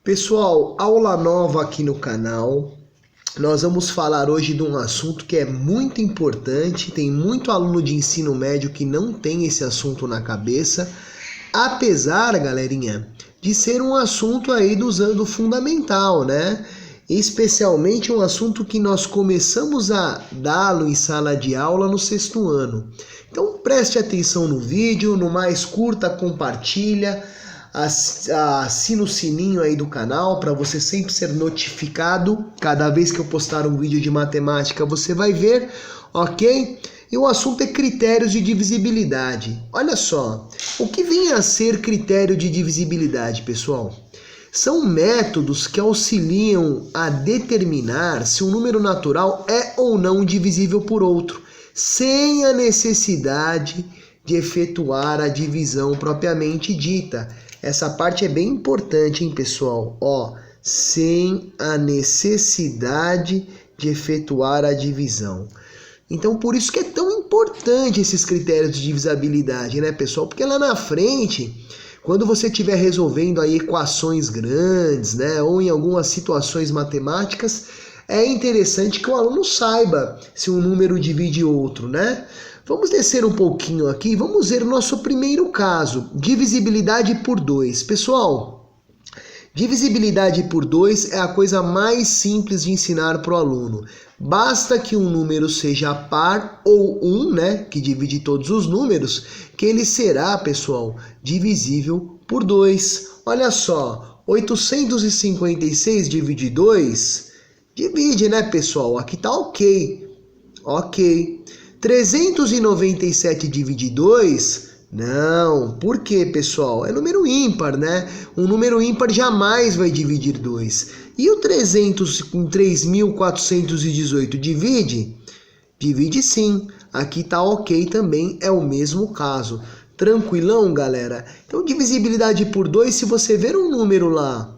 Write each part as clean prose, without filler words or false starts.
Pessoal, aula nova aqui no canal. Nós vamos falar hoje de um assunto que é muito importante. Tem muito aluno de ensino médio que não tem esse assunto na cabeça. Apesar, galerinha, de ser um assunto aí do fundamental, né? Especialmente um assunto que nós começamos a dá-lo em sala de aula no 6º ano. Então preste atenção no vídeo, no mais curta compartilha. Assina o sininho aí do canal para você sempre ser notificado. Cada vez que eu postar um vídeo de matemática você vai ver, ok? E o assunto é critérios de divisibilidade. Olha só, o que vem a ser critério de divisibilidade, pessoal? São métodos que auxiliam a determinar se um número natural é ou não divisível por outro, sem a necessidade de efetuar a divisão propriamente dita. Essa parte é bem importante, hein, pessoal? Ó, sem a necessidade de efetuar a divisão. Então, por isso que é tão importante esses critérios de divisibilidade, né, pessoal? Porque lá na frente, quando você estiver resolvendo aí equações grandes, né, ou em algumas situações matemáticas, é interessante que o aluno saiba se um número divide outro, né? Vamos descer um pouquinho aqui, vamos ver o nosso primeiro caso, divisibilidade por 2. Pessoal, divisibilidade por 2 é a coisa mais simples de ensinar para o aluno. Basta que um número seja par ou 1, né, que divide todos os números, que ele será, pessoal, divisível por 2. Olha só, 856 divide 2, divide, né, pessoal? Aqui tá ok. Ok. 397 divide 2? Não. Por quê, pessoal? É número ímpar, né? Um número ímpar jamais vai dividir 2. E o 300 com 3.418 divide? Divide sim. Aqui tá ok também, é o mesmo caso. Tranquilão, galera? Então, divisibilidade por 2, se você ver um número lá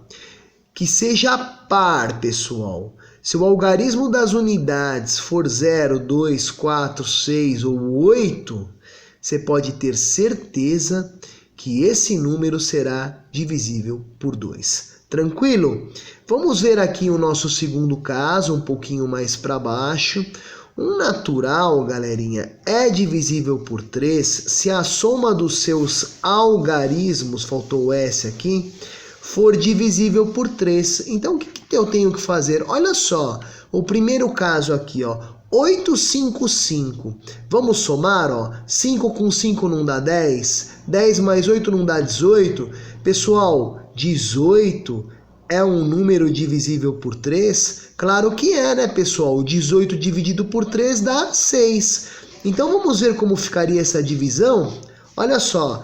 que seja par, pessoal, se o algarismo das unidades for 0, 2, 4, 6 ou 8, você pode ter certeza que esse número será divisível por 2. Tranquilo? Vamos ver aqui o nosso segundo caso, um pouquinho mais para baixo. Um natural, galerinha, é divisível por 3 se a soma dos seus algarismos, faltou o S aqui, for divisível por 3. Então, o que eu tenho que fazer? Olha só, o primeiro caso aqui, ó, 855. Vamos somar, ó, 5 com 5 não dá 10, 10 mais 8 não dá 18. Pessoal, 18 é um número divisível por 3? Claro que é, né, pessoal? 18 dividido por 3 dá 6. Então, vamos ver como ficaria essa divisão? Olha só,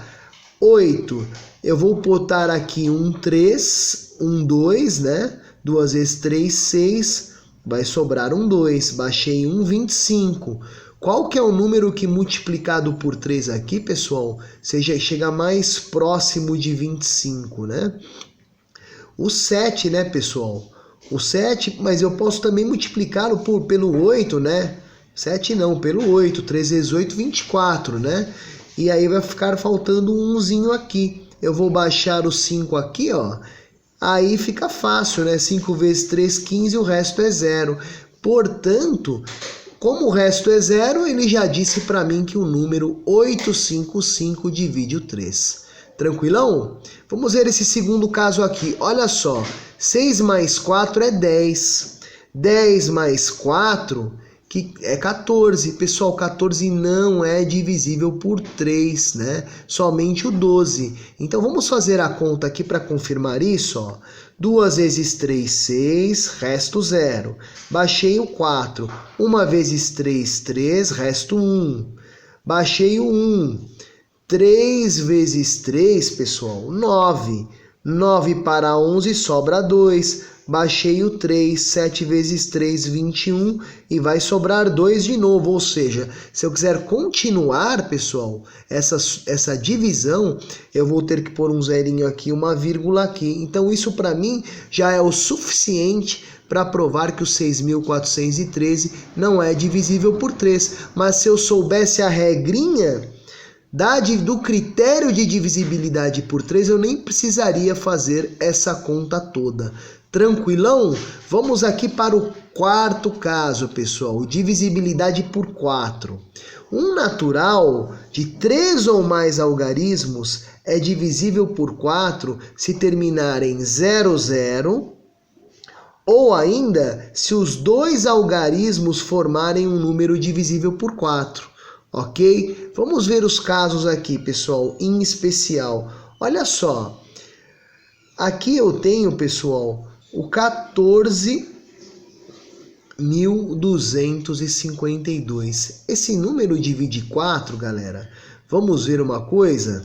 8... Eu vou botar aqui um 3, um 2, né? 2 vezes 3, 6. Vai sobrar um 2. Baixei um 25. Qual que é o número que multiplicado por 3 aqui, pessoal? Chega mais próximo de 25, né? O 7, né, pessoal? O 7, mas eu posso também multiplicá-lo pelo 8, né? 7 não, pelo 8. 3 vezes 8, 24, né? E aí vai ficar faltando um umzinho aqui. Eu vou baixar o 5 aqui, ó. Aí fica fácil, né? 5 vezes 3, 15, o resto é 0. Portanto, como o resto é 0, ele já disse para mim que o número 855 divide o 3. Tranquilão? Vamos ver esse segundo caso aqui. Olha só, 6 mais 4 é 10. 10 mais 4... que é 14. Pessoal, 14 não é divisível por 3, né? Somente o 12. Então, vamos fazer a conta aqui para confirmar isso, ó. 2 vezes 3, 6, resto 0. Baixei o 4. 1 vezes 3, 3, resto 1. Baixei o 1. 3 vezes 3, pessoal, 9. 9 para 11 sobra 2. Baixei o 3, 7 vezes 3, 21, e vai sobrar 2 de novo. Ou seja, se eu quiser continuar, pessoal, essa divisão, eu vou ter que pôr um zerinho aqui, uma vírgula aqui. Então, isso para mim já é o suficiente para provar que o 6.413 não é divisível por 3. Mas se eu soubesse a regrinha do critério de divisibilidade por 3, eu nem precisaria fazer essa conta toda. Tranquilão? Vamos aqui para o quarto caso, pessoal. Divisibilidade por 4. Um natural de 3 ou mais algarismos é divisível por 4 se terminar em 0, 0, ou ainda se os dois algarismos formarem um número divisível por 4. Ok? Vamos ver os casos aqui, pessoal, em especial. Olha só. Aqui eu tenho, pessoal, o 14.252. Esse número divide 4, galera. Vamos ver uma coisa?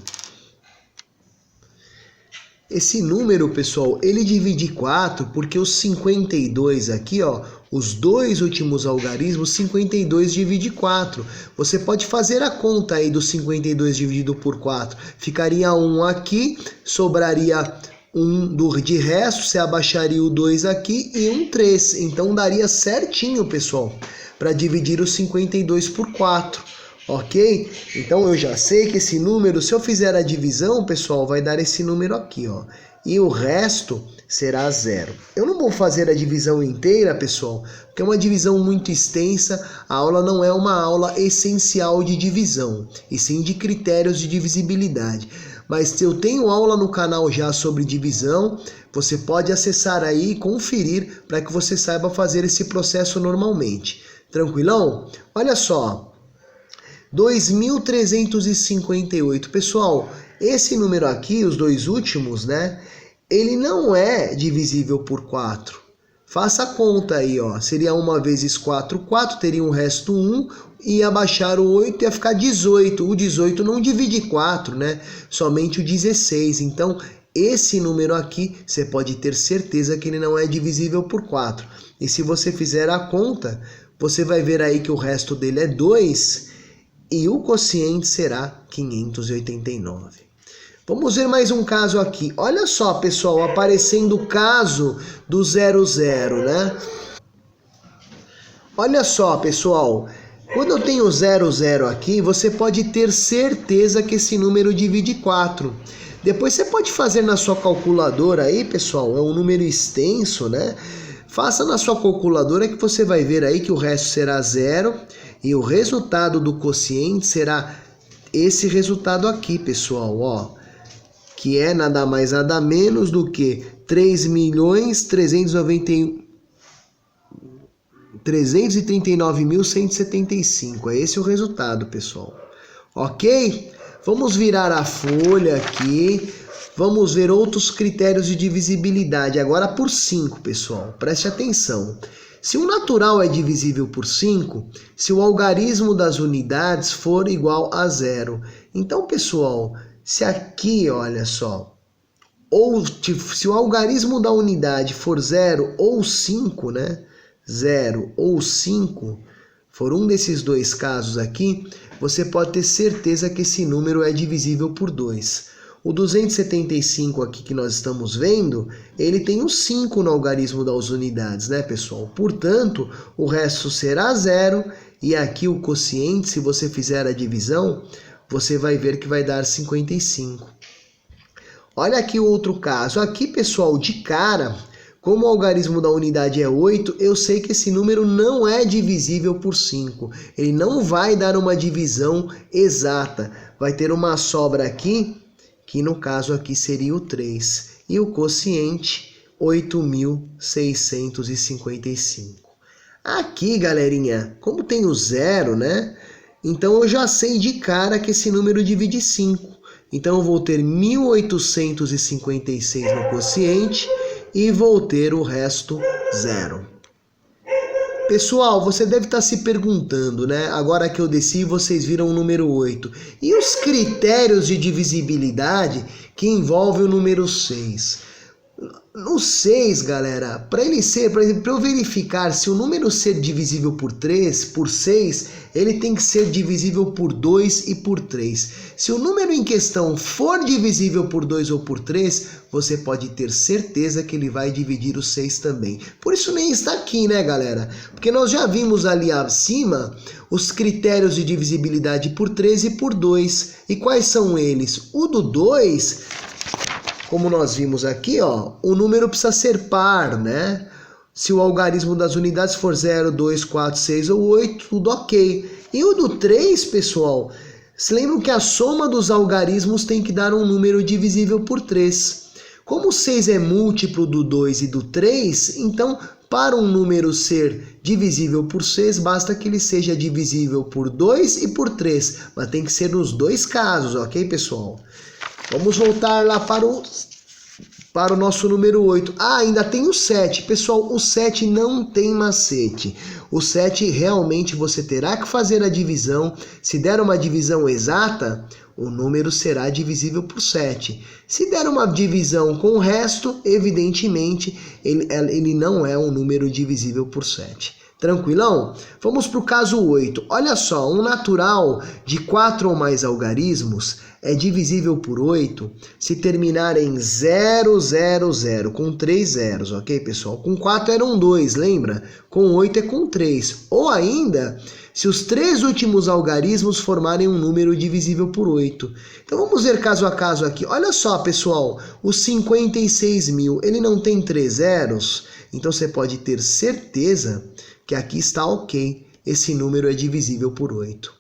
Esse número, pessoal, ele divide 4 porque os 52 aqui, ó, os dois últimos algarismos, 52 divide 4. Você pode fazer a conta aí do 52 dividido por 4. Ficaria 1 aqui, sobraria 1 de resto, você abaixaria o 2 aqui e um 3. Então daria certinho, pessoal, para dividir os 52 por 4. Ok? Então eu já sei que esse número, se eu fizer a divisão, pessoal, vai dar esse número aqui, ó. E o resto será 0. Eu não vou fazer a divisão inteira, pessoal, porque é uma divisão muito extensa. A aula não é uma aula essencial de divisão, e sim de critérios de divisibilidade. Mas eu tenho aula no canal já sobre divisão, você pode acessar aí e conferir para que você saiba fazer esse processo normalmente. Tranquilão? Olha só. 2.358. Pessoal, esse número aqui, os dois últimos, né? Ele não é divisível por 4. Faça a conta aí, ó. Seria 1 vezes 4, 4. Teria um resto 1. Ia baixar o 8, ia ficar 18. O 18 não divide 4, né? Somente o 16. Então, esse número aqui, você pode ter certeza que ele não é divisível por 4. E se você fizer a conta, você vai ver aí que o resto dele é 2. E o quociente será 589. Vamos ver mais um caso aqui. Olha só, pessoal, aparecendo o caso do 00, né? Olha só, pessoal. Quando eu tenho 00 aqui, você pode ter certeza que esse número divide 4. Depois você pode fazer na sua calculadora aí, pessoal. É um número extenso, né? Faça na sua calculadora que você vai ver aí que o resto será 0. E o resultado do quociente será esse resultado aqui, pessoal, ó, que é nada mais nada menos do que 339.175. É esse o resultado, pessoal. Ok? Vamos virar a folha aqui. Vamos ver outros critérios de divisibilidade. Agora por 5, pessoal. Preste atenção. Se o natural é divisível por 5, se o algarismo das unidades for igual a 0. Então, pessoal, se aqui, olha só, ou se o algarismo da unidade for 0 ou 5, né? 0 ou 5, for um desses dois casos aqui, você pode ter certeza que esse número é divisível por 2. O 275 aqui que nós estamos vendo, ele tem o 5 no algarismo das unidades, né, pessoal? Portanto, o resto será 0 e aqui o quociente, se você fizer a divisão, você vai ver que vai dar 55. Olha aqui o outro caso. Aqui, pessoal, de cara, como o algarismo da unidade é 8, eu sei que esse número não é divisível por 5. Ele não vai dar uma divisão exata. Vai ter uma sobra aqui, que no caso aqui seria o 3. E o quociente, 8.655. Aqui, galerinha, como tem o 0, né? Então eu já sei de cara que esse número divide 5. Então eu vou ter 1.856 no quociente e vou ter o resto 0. Pessoal, você deve estar se perguntando, né? Agora que eu desci, vocês viram o número 8. E os critérios de divisibilidade que envolvem o número 6? No 6, galera, para ele ser, por exemplo, para eu verificar se o número ser divisível por 3, por 6, ele tem que ser divisível por 2 e por 3. Se o número em questão for divisível por 2 ou por 3, você pode ter certeza que ele vai dividir o 6 também. Por isso nem está aqui, né, galera? Porque nós já vimos ali acima os critérios de divisibilidade por 3 e por 2. E quais são eles? O do 2... como nós vimos aqui, ó, o número precisa ser par, né? Se o algarismo das unidades for 0, 2, 4, 6 ou 8, tudo ok. E o do 3, pessoal, se lembram que a soma dos algarismos tem que dar um número divisível por 3. Como o 6 é múltiplo do 2 e do 3, então, para um número ser divisível por 6, basta que ele seja divisível por 2 e por 3. Mas tem que ser nos dois casos, ok, pessoal? Vamos voltar lá para o nosso número 8. Ah, ainda tem o 7. Pessoal, o 7 não tem macete. O 7 realmente você terá que fazer a divisão. Se der uma divisão exata, o número será divisível por 7. Se der uma divisão com o resto, evidentemente, ele não é um número divisível por 7. Tranquilão? Vamos para o caso 8. Olha só, um natural de 4 ou mais algarismos é divisível por 8 se terminar em 0, 0, 0, com 3 zeros, ok, pessoal? Com 4 eram 2, lembra? Com 8 é com 3. Ou ainda, se os 3 últimos algarismos formarem um número divisível por 8. Então vamos ver caso a caso aqui. Olha só, pessoal, o 56.000, ele não tem 3 zeros? Então você pode ter certeza que aqui está ok, esse número é divisível por 8.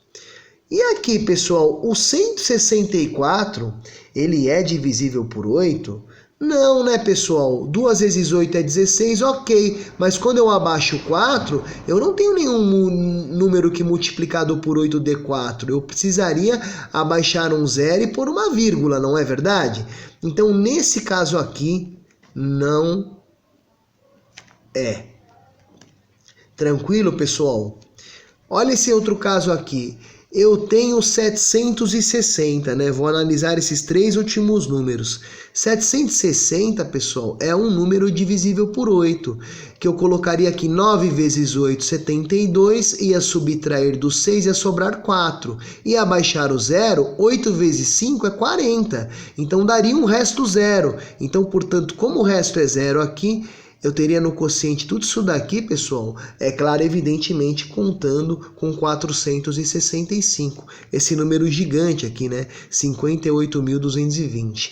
E aqui, pessoal, o 164, ele é divisível por 8? Não, né, pessoal? 2 vezes 8 é 16, ok. Mas quando eu abaixo 4, eu não tenho nenhum número que multiplicado por 8 dê 4. Eu precisaria abaixar um zero e pôr uma vírgula, não é verdade? Então, nesse caso aqui, não é. Tranquilo, pessoal? Olha esse outro caso aqui. Eu tenho 760, né? Vou analisar esses 3 últimos números. 760, pessoal, é um número divisível por 8, que eu colocaria aqui 9 vezes 8, 72, ia subtrair do 6 e ia sobrar 4. Ia abaixar o 0, 8 vezes 5 é 40. Então daria um resto 0. Então, portanto, como o resto é 0 aqui, eu teria no quociente tudo isso daqui, pessoal, é claro, evidentemente, contando com 465. Esse número gigante aqui, né? 58.220.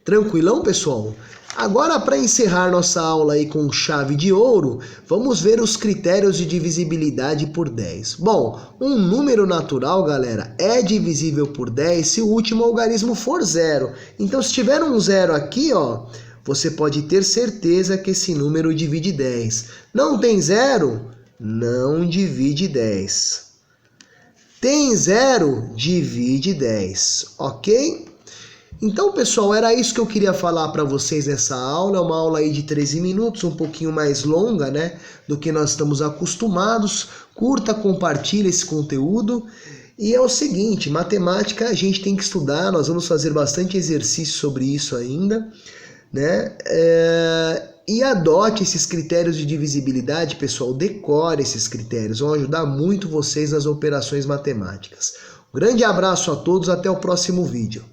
Tranquilão, pessoal? Agora, para encerrar nossa aula aí com chave de ouro, vamos ver os critérios de divisibilidade por 10. Bom, um número natural, galera, é divisível por 10 se o último algarismo for 0. Então, se tiver um 0 aqui, ó, você pode ter certeza que esse número divide 10. Não tem 0? Não divide 10. Tem 0? Divide 10, ok? Então, pessoal, era isso que eu queria falar para vocês nessa aula. É uma aula aí de 13 minutos, um pouquinho mais longa, né, do que nós estamos acostumados. Curta, compartilha esse conteúdo. E é o seguinte, matemática a gente tem que estudar, nós vamos fazer bastante exercício sobre isso ainda, né? E adote esses critérios de divisibilidade, pessoal, decore esses critérios, vão ajudar muito vocês nas operações matemáticas. Um grande abraço a todos, até o próximo vídeo.